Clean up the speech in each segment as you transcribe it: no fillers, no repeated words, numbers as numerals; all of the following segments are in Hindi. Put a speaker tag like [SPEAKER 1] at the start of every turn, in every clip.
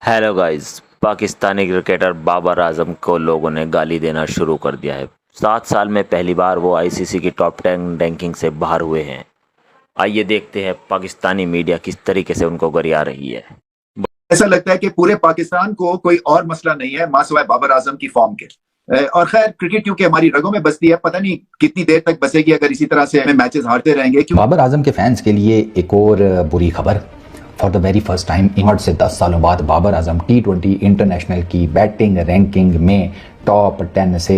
[SPEAKER 1] Hello guys. Pakistani cricketer Babar Azam को लोगों ने गाली देना शुरू कर दिया है। 7 साल में पहली बार वो आईसीसी की टॉप 10 रैंकिंग से बाहर हुए हैं। आइए देखते हैं पाकिस्तानी मीडिया किस तरीके से उनको गरिया रही है।
[SPEAKER 2] ऐसा लगता है कि पूरे पाकिस्तान को कोई और मसला नहीं है मासिवाय बाबर आजम की फॉर्म के। और खैर क्रिकेट क्योंकि हमारी रगों में बसती है, पता नहीं कितनी देर तक बसेगी अगर इसी तरह से हमें मैचेस हारते रहेंगे।
[SPEAKER 3] बाबर आजम के फैंस के लिए एक और बुरी खबर। For the very first time in से 10 सालों बाद बाबर आजम T20 इंटरनेशनल की बैटिंग रैंकिंग में टॉप 10 से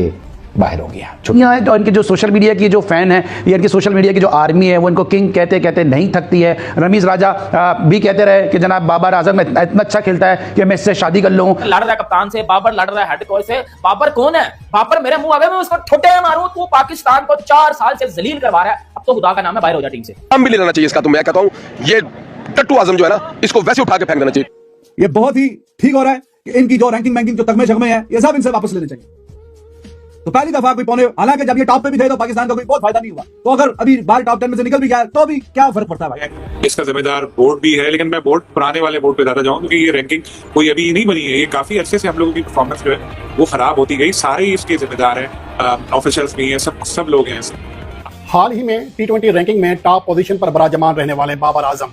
[SPEAKER 3] बाहर हो गया।
[SPEAKER 4] यहाँ है और इनके जो सोशल मीडिया की जो फैन है या इनकी सोशल मीडिया की जो आर्मी है वो इनको किंग कहते कहते नहीं थकती है। रमीज राजा भी कहते रहे कि जनाब बाबर आजम इतना अच्छा खेलता है कि मैं इससे शादी कर लूं।
[SPEAKER 5] लड़ रहा है कप्तान से, बाबर लड़ रहा है हेड कोच से। बाबर कौन है? बाबर मेरे मुंह आगे मैं उसको ठोटे मारूं। तू पाकिस्तान को 4 साल से जलील करवा रहा है। अब तो खुदा का नाम है बाहर हो जा टीम से।
[SPEAKER 6] नाम भी ले लेना चाहिए इसका। तो मैं कहता हूं ये टट्टू आजम जो है ना, इसको वैसे उठा के फेंक देना चाहिए।
[SPEAKER 7] ये बहुत ही ठीक हो रहा है कि इनकी जो रैंकिंग जो तगमे शगमे है ये सब इनसे वापस लेने चाहिए। तो पहली दफा कोई पौने, हालांकि जब ये टॉप पे भी थे तो पाकिस्तान का कोई बहुत फायदा नहीं हुआ, तो अगर अभी बाहर टॉप 10 में से निकल भी गया तो भी क्या फर्क पड़ता है भाई।
[SPEAKER 8] इसका जिम्मेदार बोर्ड भी है, लेकिन मैं बोर्ड पुराने वाले बोर्ड पे ज्यादा जाऊं क्योंकि ये रैंकिंग कोई अभी नहीं बनी है। ये काफी अच्छे से हम लोगों की परफॉर्मेंस जो है वो खराब होती गई। सारे इसके जिम्मेदार हैं, ऑफिशियल्स भी हैं, सब लोग हैं।
[SPEAKER 9] हाल ही में T20 रैंकिंग में टॉप पोजीशन पर बराजमान रहने वाले बाबर आजम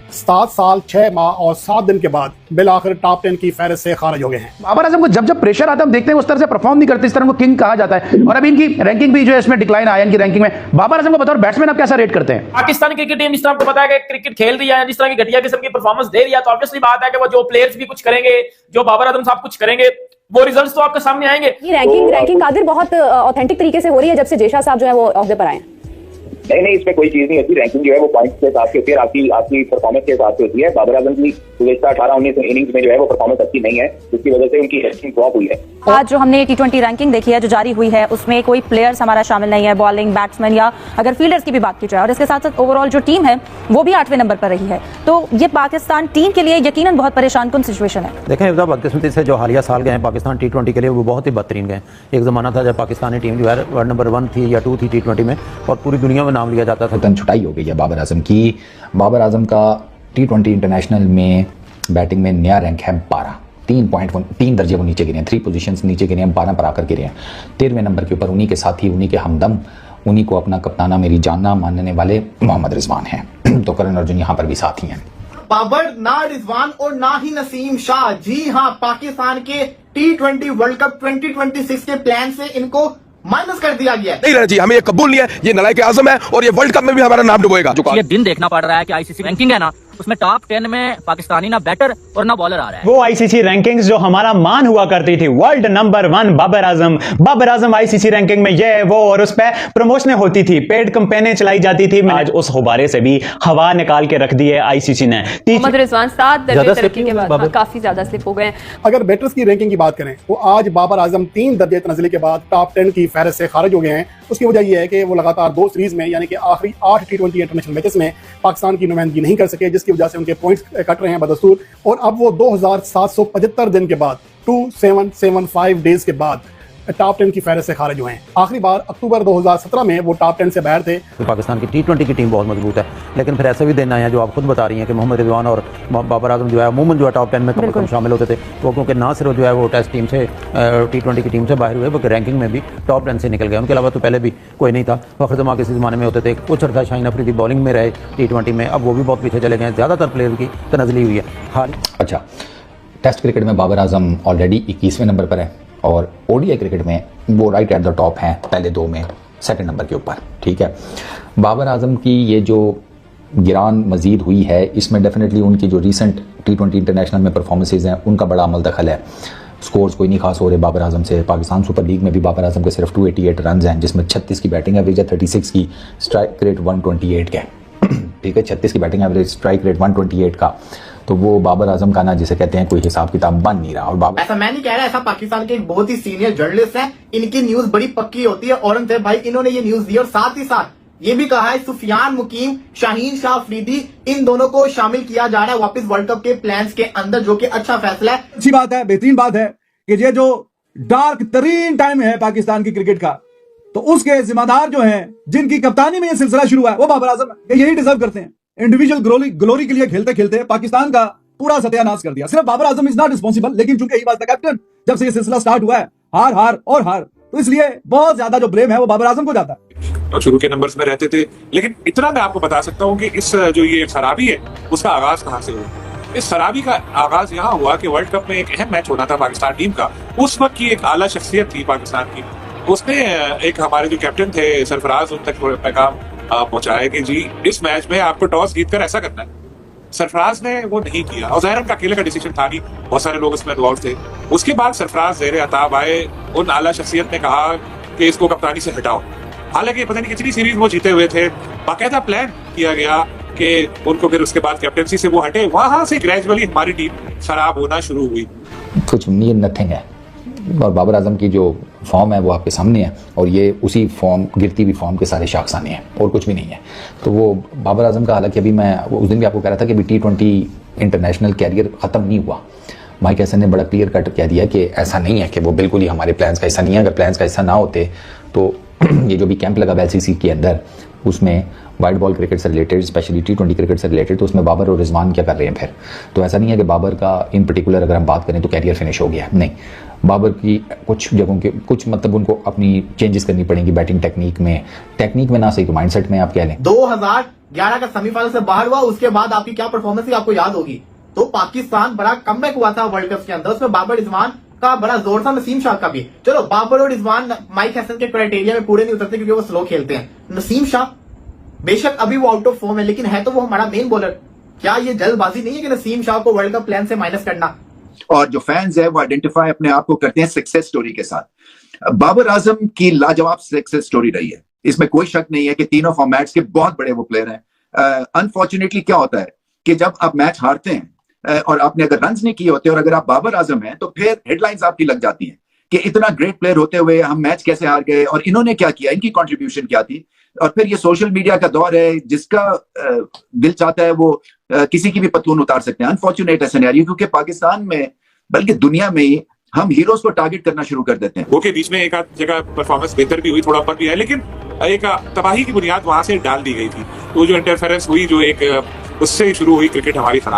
[SPEAKER 9] 7 साल 6 माह और 7 दिन के बाद बिलाखिर टॉप 10 की फहरिस्त से खारिज हो गए हैं।
[SPEAKER 4] बाबर आजम को जब जब प्रेशर आता है हम देखते हैं उस तरह से परफॉर्म नहीं करते, इस तरह को किंग कहा जाता है। और अभी इनकी रैंकिंग भी जो है इसमें डिक्लाइन आया इनकी रैंकिंग में। बाबर आजम को बतौर बैट्समैन आप कैसा रेट करते हैं?
[SPEAKER 5] पाकिस्तानी क्रिकेट टीम जिस तरह आपको पता है कि क्रिकेट खेल रही है, जिस तरह की घटिया किस्म की परफॉर्मेंस दे रही है, तो ऑब्वियसली बात है कि वो जो प्लेयर्स भी कुछ करेंगे, जो बाबर आजम साहब कुछ करेंगे, वो रिजल्ट्स तो आपके सामने आएंगे।
[SPEAKER 10] रैंकिंग कादिर बहुत ऑथेंटिक तरीके से हो रही है जब से जेशा साहब जो है वो ऑफ द पर आए।
[SPEAKER 11] नहीं, इसमें कोई चीज नहीं होती। रैंकिंग जो है वो पॉइंट्स के हिसाब से होती है, आपकी परफॉर्मेंस के हिसाब से होती है। बाबर आजम की गुज़श्ता 18-19 इनिंग्स में जो है वो परफॉर्मेंस अच्छी नहीं है, जिसकी वजह से उनकी रैंकिंग ड्रॉप हुई है।
[SPEAKER 10] आज जो हमने T20 रैंकिंग देखी है जो जारी हुई है उसमें कोई प्लेयर्स हमारा शामिल नहीं है, बॉलिंग, बैट्समैन या अगर फील्डर्स की भी बात की जाए, और इसके साथ साथ ओवरऑल जो टीम है वो भी 8वें नंबर पर रही है। तो ये पाकिस्तान टीम के लिए यकीनन बहुत परेशान कुन सिचुएशन है।
[SPEAKER 12] देखें बदकिस्मती से जो हालिया साल गए हैं पाकिस्तान T20 के लिए वो बहुत ही बदतरीन गए। एक ज़माना था जब पाकिस्तानी टीम जो है वर्ल्ड नंबर 1 थी या 2 थी T20 में, और पूरी दुनिया में नाम लिया जाता था।
[SPEAKER 3] छुटाई हो गई है बाबर आजम की। बाबर आजम का T20 इंटरनेशनल में बैटिंग में नया रैंक है 12। 3 दर्जे वो नीचे गिरे हैं, 3 पोजीशंस नीचे गिरे हैं, 12 पर आकर गिरे हैं। 13वें नंबर के ऊपर उन्हीं के साथी, उन्हीं के हमदम, उन्हीं को अपना कप्ताना मेरी जानना मानने वाले मोहम्मद रिजवान हैं। तो करण अर्जुन यहाँ पर भी साथी हैं।
[SPEAKER 13] बाबर ना रिजवान और ना ही नसीम शाह, जी हाँ, पाकिस्तान के T20 वर्ल्ड कप 2026 के प्लान से इनको माइनस कर दिया गया।
[SPEAKER 6] नहीं रहना चाहिए, हमें ये कबूल नहीं है। ये नालायक आजम है और ये वर्ल्ड कप में भी हमारा नाम डुबोएगा।
[SPEAKER 5] ये दिन देखना पड़ रहा है कि आईसीसी रैंकिंग है ना, उसमें टॉप 10 में पाकिस्तानी ना बैटर और ना बॉलर आ रहा है।
[SPEAKER 14] वो आईसीसी रैंकिंग्स जो हमारा मान हुआ करती थी, world number 1 Babar Azam ICC ranking में ये वो, और उस पर प्रमोशनें होती थी, पेड कंपेनें चलाई जाती थी। आज उस गुब्बारे से भी हवा निकाल के रख दी है आईसीसी ने।
[SPEAKER 10] मोहम्मद रिजवान 7 दर्जे तरक्की के बाद काफी ज्यादा स्लिप हो गए।
[SPEAKER 9] अगर बैटर्स की रैंकिंग की बात करें तो आज बाबर आजम 3 दर्जे तनज़्ज़ुली के बाद टॉप 10 की फहरिस्त से खारिज हो गए हैं। उसकी वजह यह है कि वो लगातार 2 सीरीज में यानी कि आखिरी 8 T20 इंटरनेशनल मैचेस में पाकिस्तान की नुमाइंदगी नहीं कर सके, जिसकी वजह से उनके पॉइंट्स कट रहे हैं बदस्तूर। और अब वो 2775 दिन के बाद 2775 डेज के बाद टॉप 10 की फहरिस्त से खारिज हुए हैं। आखिरी बार अक्टूबर 2017 में वो टॉप 10 से बाहर थे।
[SPEAKER 12] तो पाकिस्तान की T20 की टीम बहुत मजबूत है, लेकिन फिर ऐसे भी दिन आए हैं जो आप खुद बता रही हैं कि मोहम्मद रिजवान और बाबर आजम जो है अमूमन जो है टॉप 10 में कम शामिल होते थे। वो क्योंकि ना सिर्फ जो है वो टेस्ट टीम से T20 की टीम से बाहर हुए, बल्कि रैंकिंग में भी टॉप 10 से निकल गए। उनके अलावा तो पहले भी कोई नहीं था। फखर जमा किसी ज़माने में होते थे, कुछ अर्सा शाहीन अफरीदी बॉलिंग में रहे T20 में, अब वो भी बहुत पीछे चले गए। ज़्यादातर प्लेयर की तनज़्ज़ुली हुई है हाल।
[SPEAKER 3] अच्छा, टेस्ट क्रिकेट में बाबर आजम ऑलरेडी 21वें नंबर पर है और ओडीआई क्रिकेट में वो राइट एट द टॉप हैं, पहले 2 में 2nd नंबर के ऊपर। ठीक है, बाबर आजम की ये जो गिरान मजीद हुई है, इसमें डेफिनेटली उनकी जो रिसेंट T20 इंटरनेशनल में परफॉर्मेंसेज हैं उनका बड़ा अमल दखल है। स्कोर्स कोई नहीं खास हो रहे बाबर आजम से। पाकिस्तान सुपर लीग में भी बाबर आजम के सिर्फ 288 रन हैं, जिसमें 36 की बैटिंग एवरेज है, 36 की स्ट्राइक रेट 128 का। ठीक है, 36 की बैटिंग एवरेज, स्ट्राइक रेट 128 का। तो वो बाबर आजम का ना जिसे कहते हैं कोई हिसाब किताब बन नहीं रहा। और बाबर,
[SPEAKER 13] ऐसा मैं नहीं कह रहा, ऐसा पाकिस्तान के एक बहुत ही सीनियर जर्नलिस्ट हैं, इनकी न्यूज बड़ी पक्की होती है। औरंगजेब भाई इन्होंने ये न्यूज दी और साथ ही साथ ये भी कहा है सुफियान मुकीम, शाहीन शाह अफरीदी, इन दोनों को शामिल किया जा रहा है वापस वर्ल्ड कप के प्लान्स के अंदर, जो कि अच्छा फैसला है।
[SPEAKER 7] अच्छी बात है, बेहतरीन बात है कि ये जो डार्क तरीन टाइम है पाकिस्तान की क्रिकेट का, तो उसके जिम्मेदार जो हैं, जिनकी कप्तानी में ये सिलसिला शुरू हुआ है, वो बाबर आजम है। यही डिजर्व करते हैं। इंडिविजुअल ग्लोरी के लिए खेलते खेलते पाकिस्तान का पूरा सत्यानाश कर दिया। सिर्फ Babar Azam is not responsible, लेकिन चूंकि ही वाज द कैप्टन जब से ये सिलसिला स्टार्ट हुआ है, हार हार और हार, तो इसलिए बहुत ज्यादा जो ब्लेम है वो बाबर आजम को जाता है।
[SPEAKER 8] और शुरू के नंबर्स में रहते थे, लेकिन इतना मैं आपको बता सकता हूँ कि इस जो ये खराबी है उसका आगाज कहाँ से हुआ। इस खराबी का आगाज यहाँ हुआ कि वर्ल्ड कप में एक अहम मैच होना था पाकिस्तान टीम का। उस वक्त की एक आला शख्सियत थी पाकिस्तान की, उसने एक हमारे जो कैप्टन थे सरफराज, उन तक पैगाम पहुंचाया कि जी इस मैच में आपको टॉस जीतकर ऐसा करना है। सरफराज ने वो नहीं किया, और ज़ाहिर उनका अकेले का डिसीजन था नहीं, बहुत सारे लोग उसमें इन्वॉल्व थे। उसके बाद सरफराज ज़ेरे अताब आए, उन आला शख्सियत ने कहा कि इसको कप्तानी से हटाओ। हालांकि पता नहीं कितनी सीरीज वो जीते हुए थे, बाकायदा प्लान किया गया कि उनको फिर उसके बाद कैप्टनसी से वो हटे। वहां से ग्रेजुअली हमारी टीम खराब होना शुरू हुई।
[SPEAKER 3] कुछ नहीं, नथिंग है। और बाबर आजम की जो फॉर्म है वो आपके सामने है, और ये उसी फॉर्म, गिरती हुई फॉर्म के सारे शाखसाने हैं और कुछ भी नहीं है। तो वो बाबर आजम का, हालांकि अभी मैं उस दिन भी आपको कह रहा था कि अभी T20 इंटरनेशनल कैरियर ख़त्म नहीं हुआ। माइक हैसन ने बड़ा क्लियर कट कह दिया कि ऐसा नहीं है, कि वो बिल्कुल ही हमारे प्लान्स का हिस्सा नहीं है। अगर प्लान्स का हिस्सा ना होते तो ये जो भी कैंप लगा LCC के अंदर, उसमें वाइट बॉल क्रिकेट से रिलेटेड, स्पेशली T20 क्रिकेट से रिलेटेड, तो उसमें बाबर और रिजवान क्या कर रहे हैं फिर। तो ऐसा नहीं है कि बाबर का इन पर्टिकुलर अगर हम बात करें तो कैरियर फिनिश हो गया है, नहीं। बाबर की कुछ जगहों के कुछ मतलब उनको अपनी चेंजेस करनी पड़ेंगी बैटिंग टेक्निक में ना सही तो माइंडसेट में आप कह लें।
[SPEAKER 13] 2011 का सेमीफाइनल से बाहर हुआ, उसके बाद आपकी क्या परफॉर्मेंस थी आपको याद होगी। तो पाकिस्तान बड़ा कमबैक हुआ था वर्ल्ड कप के अंदर, उसमें बाबर रिजवान का बड़ा जोर था, नसीम शाह का भी। चलो बाबर और रिजवान माइक हैसन के क्राइटेरिया में पूरे नहीं उतरते क्योंकि वो स्लो खेलते हैं। नसीम शाह बेशक अभी वो आउट ऑफ फॉर्म है, लेकिन है तो वो हमारा मेन बॉलर। क्या ये जल्दबाजी नहीं है कि नसीम शाह को वर्ल्ड कप प्लान से माइनस करना?
[SPEAKER 2] और जो फैंस है वो आइडेंटिफाई अपने आप को करते हैं सक्सेस स्टोरी के साथ। बाबर आजम की लाजवाब सक्सेस स्टोरी रही है, इसमें कोई शक नहीं है कि तीनों फॉर्मेट्स के बहुत बड़े वो प्लेयर हैं। अनफॉर्चुनेटली क्या होता है कि जब आप मैच हारते हैं और आपने अगर रन्स नहीं किए होते और अगर आप बाबर आजम हैं, तो फिर हेडलाइंस आपकी लग जाती हैं कि इतना ग्रेट प्लेयर होते हुए हम मैच कैसे हार गए और इन्होंने क्या किया, इनकी कंट्रीब्यूशन क्या थी। और फिर ये सोशल मीडिया का दौर है, जिसका दिल चाहता है वो किसी की भी पतलून उतार सकते हैं। अनफॉर्चुनेट है सिनेरियो, क्योंकि पाकिस्तान में बल्कि दुनिया में ही हम हीरोज को टारगेट करना शुरू कर देते हैं।
[SPEAKER 8] वो के बीच में एक आध जगह परफॉर्मेंस बेहतर भी हुई, थोड़ा ऊपर भी है, लेकिन एक तबाही की बुनियाद वहां से डाल दी गई थी। वो जो इंटरफेरेंस हुई, जो एक उससे शुरू हुई क्रिकेट हमारी खराब